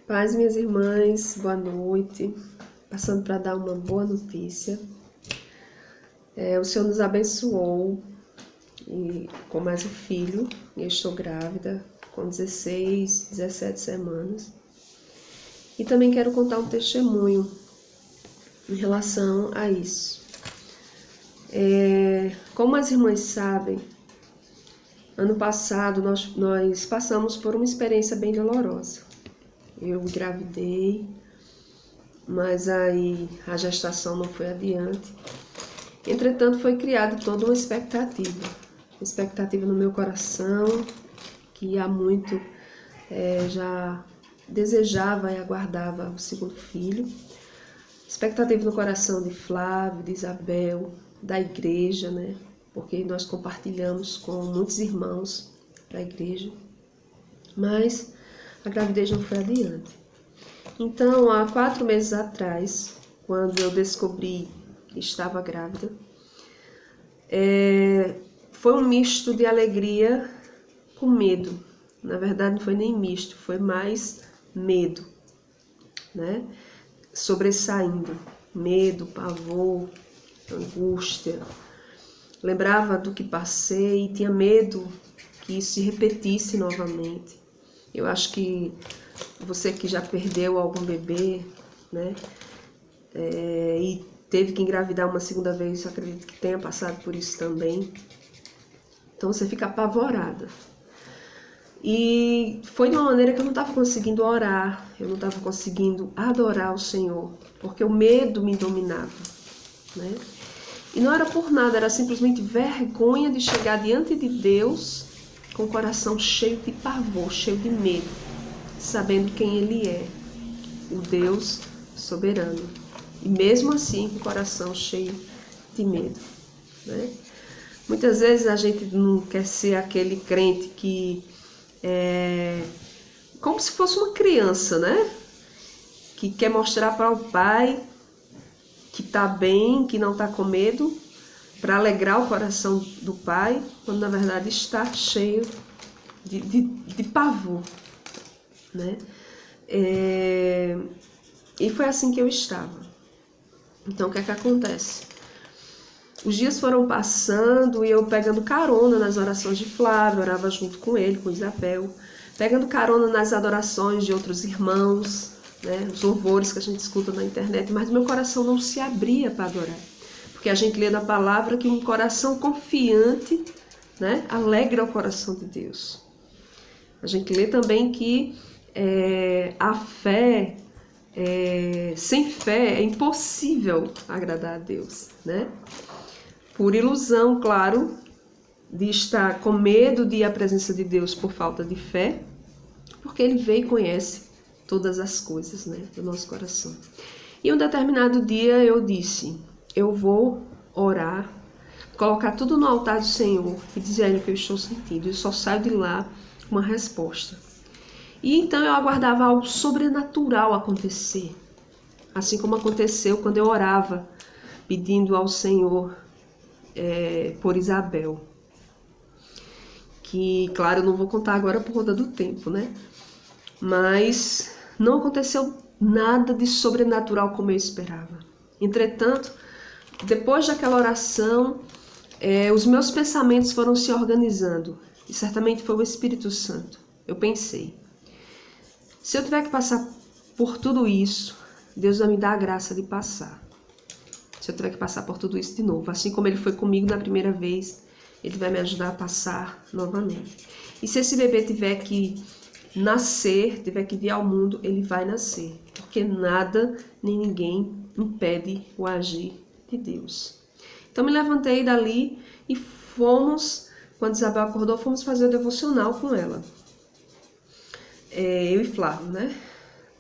Paz, minhas irmãs, boa noite. Passando para dar uma boa notícia. O Senhor nos abençoou com mais um filho. Eu estou grávida, com 16, 17 semanas. E também quero contar um testemunho em relação a isso. Como as irmãs sabem, ano passado nós passamos por uma experiência bem dolorosa. Eu engravidei, mas aí a gestação não foi adiante. Entretanto, foi criada toda uma expectativa no meu coração, que há muito já desejava e aguardava o segundo filho. Expectativa no coração de Flávio, de Isabel, da igreja, né? Porque nós compartilhamos com muitos irmãos da igreja, mas a gravidez não foi adiante. Então, há 4 meses atrás, quando eu descobri que estava grávida, foi um misto de alegria com medo. Na verdade, não foi nem misto, foi mais medo, né? Sobressaindo, medo, pavor, angústia. Lembrava do que passei e tinha medo que isso se repetisse novamente. Eu acho que você que já perdeu algum bebê, né, e teve que engravidar uma segunda vez, eu acredito que tenha passado por isso também. Então você fica apavorada. E foi de uma maneira que eu não estava conseguindo orar, eu não estava conseguindo adorar o Senhor, porque o medo me dominava, né? E não era por nada, era simplesmente vergonha de chegar diante de Deus com o coração cheio de pavor, cheio de medo, sabendo quem Ele é, o Deus soberano. E mesmo assim, com o coração cheio de medo, né? Muitas vezes a gente não quer ser aquele crente que como se fosse uma criança, né? Que quer mostrar para o pai que está bem, que não está com medo, para alegrar o coração do pai, quando na verdade está cheio de pavor, né? E foi assim que eu estava. Então, o que é que acontece? Os dias foram passando e eu pegando carona nas orações de Flávio, orava junto com ele, com Isabel, pegando carona nas adorações de outros irmãos, né, os louvores que a gente escuta na internet, mas meu coração não se abria para adorar. Porque a gente lê na palavra que um coração confiante, né, alegra o coração de Deus. A gente lê também que a fé, sem fé é impossível agradar a Deus, né? Por ilusão, claro, de estar com medo de ir à presença de Deus por falta de fé, porque Ele vê e conhece todas as coisas, né, do nosso coração. E um determinado dia eu disse, eu vou orar, colocar tudo no altar do Senhor e dizer a Ele o que eu estou sentindo. Eu só saio de lá com uma resposta. E então eu aguardava algo sobrenatural acontecer, assim como aconteceu quando eu orava, pedindo ao Senhor por Isabel. Que, claro, eu não vou contar agora por conta do tempo, né? Mas não aconteceu nada de sobrenatural como eu esperava. Entretanto, depois daquela oração, os meus pensamentos foram se organizando. E certamente foi o Espírito Santo. Eu pensei, se eu tiver que passar por tudo isso, Deus vai me dar a graça de passar. Se eu tiver que passar por tudo isso de novo, assim como Ele foi comigo na primeira vez, Ele vai me ajudar a passar novamente. E se esse bebê tiver que nascer, tiver que vir ao mundo, ele vai nascer, porque nada nem ninguém impede o agir de Deus. Então me levantei dali e fomos, quando Isabel acordou, fomos fazer o devocional com ela. Eu e Flávio, né?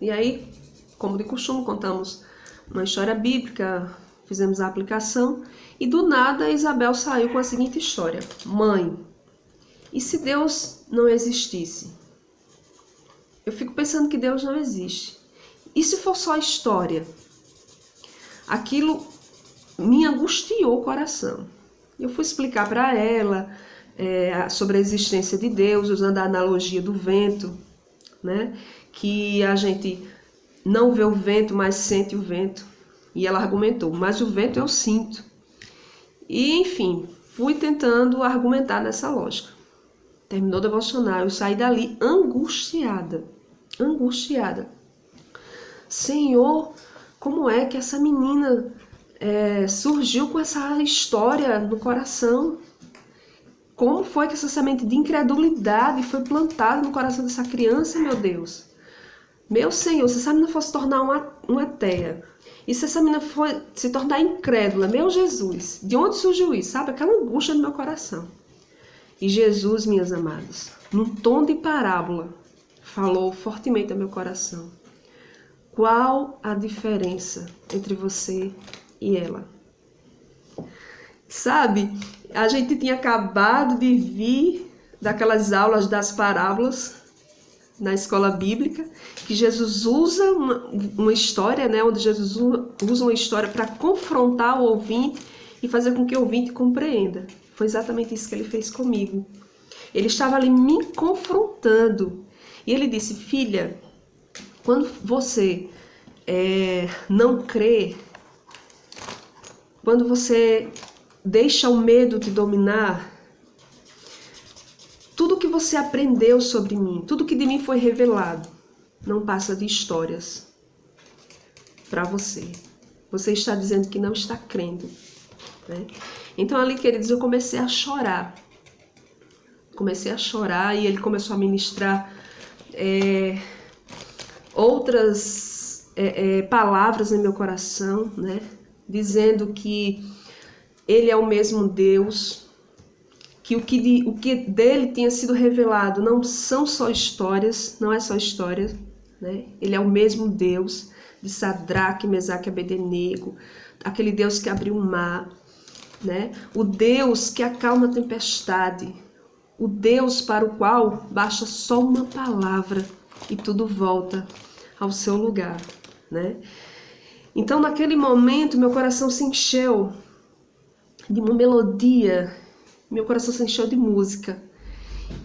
E aí, como de costume, contamos uma história bíblica, fizemos a aplicação e do nada Isabel saiu com a seguinte história: mãe, e se Deus não existisse? Eu fico pensando que Deus não existe. E se for só história? Aquilo me angustiou o coração. Eu fui explicar para ela sobre a existência de Deus, usando a analogia do vento, né? que a gente não vê o vento, mas sente o vento. E ela argumentou, mas o vento eu sinto. E, enfim, fui tentando argumentar nessa lógica. Terminou o devocional, eu saí dali angustiada. Senhor, como é que essa menina surgiu com essa história no coração? Como foi que essa semente de incredulidade foi plantada no coração dessa criança, meu Deus? Meu Senhor, se essa menina fosse se tornar uma ateia, e se essa menina for se tornar incrédula, meu Jesus, de onde surgiu isso? Sabe, aquela angústia no meu coração. E Jesus, minhas amadas, num tom de parábola, falou fortemente ao meu coração. Qual a diferença entre você e ela? Sabe, a gente tinha acabado de vir daquelas aulas das parábolas na escola bíblica, que Jesus usa uma história, né, onde Jesus usa uma história para confrontar o ouvinte e fazer com que o ouvinte compreenda. Foi exatamente isso que ele fez comigo. Ele estava ali me confrontando. E ele disse, filha, quando você não crê, quando você deixa o medo te dominar, tudo que você aprendeu sobre mim, tudo que de mim foi revelado, não passa de histórias para você. Você está dizendo que não está crendo, né? Então ali, queridos, eu comecei a chorar. E ele começou a ministrar outras palavras no meu coração, né? Dizendo que ele é o mesmo Deus, que o que dele tinha sido revelado não são só histórias, não é só história, né? Ele é o mesmo Deus de Sadraque, Mesaque e Abednego, aquele Deus que abriu o mar, né? O Deus que acalma a tempestade, o Deus para o qual basta só uma palavra e tudo volta ao seu lugar, né? Então, naquele momento, meu coração se encheu de uma melodia, meu coração se encheu de música.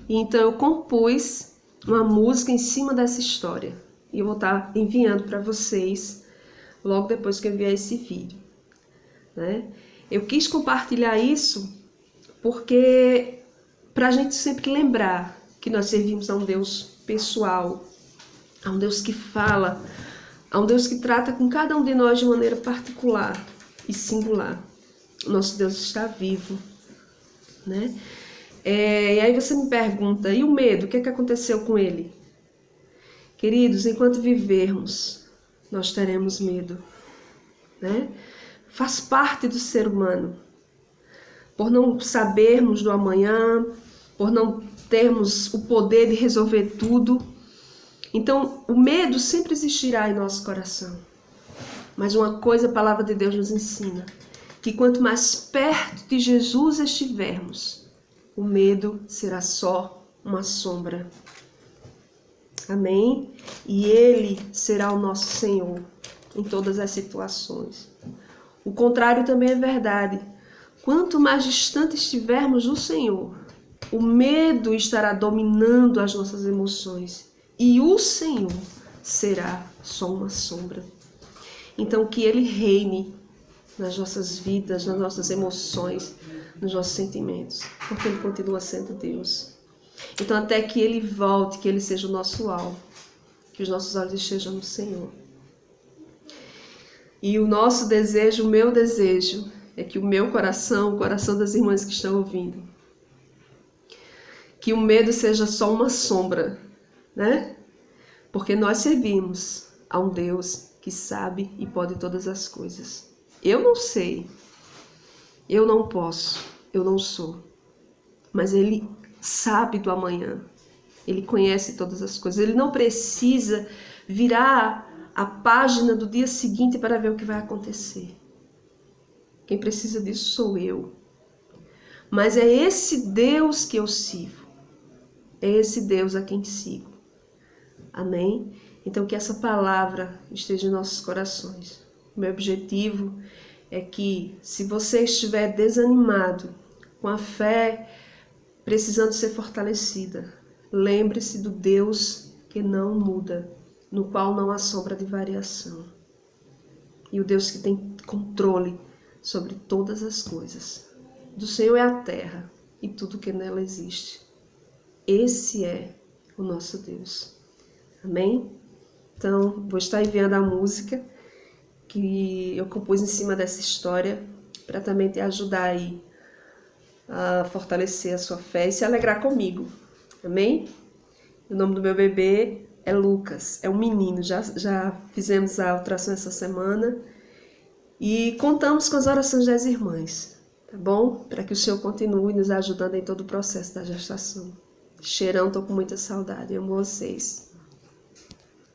E então eu compus uma música em cima dessa história. E eu vou estar enviando para vocês logo depois que eu enviar esse vídeo, né? Eu quis compartilhar isso porque para a gente sempre lembrar que nós servimos a um Deus pessoal, a um Deus que fala, a um Deus que trata com cada um de nós de maneira particular e singular. O nosso Deus está vivo, né? E aí você me pergunta, e o medo? O que aconteceu com ele? Queridos, enquanto vivermos, nós teremos medo, né? Faz parte do ser humano. Por não sabermos do amanhã, por não termos o poder de resolver tudo. Então, o medo sempre existirá em nosso coração. Mas uma coisa a palavra de Deus nos ensina, que quanto mais perto de Jesus estivermos, o medo será só uma sombra. Amém? E Ele será o nosso Senhor em todas as situações. O contrário também é verdade. Quanto mais distante estivermos do Senhor, o medo estará dominando as nossas emoções. E o Senhor será só uma sombra. Então, que Ele reine nas nossas vidas, nas nossas emoções, nos nossos sentimentos, porque Ele continua sendo Deus. Então, até que Ele volte, que Ele seja o nosso alvo, que os nossos olhos estejam no Senhor. E o nosso desejo, o meu desejo, é que o meu coração, o coração das irmãs que estão ouvindo, que o medo seja só uma sombra, né? Porque nós servimos a um Deus que sabe e pode todas as coisas. Eu não sei, eu não posso, eu não sou, mas Ele sabe do amanhã, Ele conhece todas as coisas, Ele não precisa virar a página do dia seguinte para ver o que vai acontecer. Quem precisa disso sou eu. Mas é esse Deus que eu sirvo, é esse Deus a quem sigo. Amém? Então que essa palavra esteja em nossos corações. O meu objetivo é que, se você estiver desanimado, com a fé precisando ser fortalecida, lembre-se do Deus que não muda. no qual não há sombra de variação. E o Deus que tem controle sobre todas as coisas. Do Senhor é a terra e tudo que nela existe. Esse é o nosso Deus. Amém? Então, vou estar enviando a música que eu compus em cima dessa história para também te ajudar aí a fortalecer a sua fé e se alegrar comigo. Amém? O nome do meu bebê é Lucas, é um menino. Já fizemos a ultrassom essa semana e contamos com as orações das irmãs, tá bom? Para que o Senhor continue nos ajudando em todo o processo da gestação. Cheirão, tô com muita saudade, amo vocês.